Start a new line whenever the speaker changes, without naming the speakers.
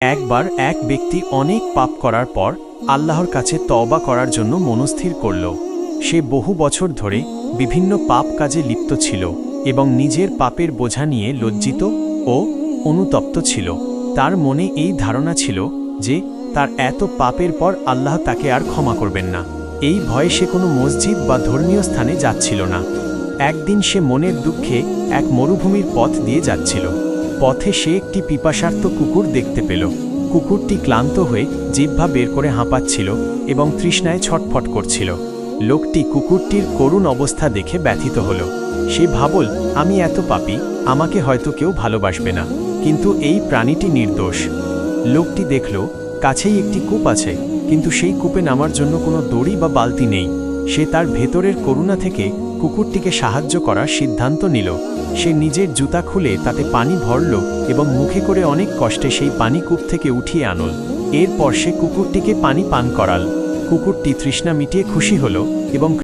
একবার এক ব্যক্তি অনেক পাপ করার পর আল্লাহর কাছে তওবা করার জন্য মনস্থির করল। সে বহু বছর ধরে বিভিন্ন পাপ কাজে লিপ্ত ছিল এবং নিজের পাপের বোঝা নিয়ে লজ্জিত ও অনুতপ্ত ছিল। তার মনে এই ধারণা ছিল যে তার এত পাপের পর আল্লাহ তাকে আর ক্ষমা করবেন না। এই ভয়ে সে কোনো মসজিদ বা ধর্মীয় স্থানে যাচ্ছিল না। একদিন সে মনের দুঃখে এক মরুভূমির পথ দিয়ে যাচ্ছিল। পথে সে একটি পিপাসার্ত কুকুর দেখতে পেল। কুকুরটি ক্লান্ত হয়ে জিহ্বা বের করে হাঁপাচ্ছিল এবং তৃষ্ণায় ছটফট করছিল। লোকটি কুকুরটির করুণ অবস্থা দেখে ব্যথিত হল। সে ভাবল, আমি এত পাপী, আমাকে হয়তো কেউ ভালোবাসবে না, কিন্তু এই প্রাণীটি নির্দোষ। লোকটি দেখল কাছেই একটি কূপ আছে, কিন্তু সেই কূপে নামার জন্য কোনো দড়ি বা বালতি নেই। সে তার ভেতরের করুণা থেকে কুকুরটিকে সাহায্য করার সিদ্ধান্ত নিল। সে নিজের জুতা খুলে তাতে পানি ভরল এবং মুখে করে অনেক কষ্টে সেই পানি কূপ থেকে উঠিয়ে আনল। এরপর সে কুকুরটিকে পানি পান করাল। কুকুরটি তৃষ্ণা মিটিয়ে খুশি হল এবং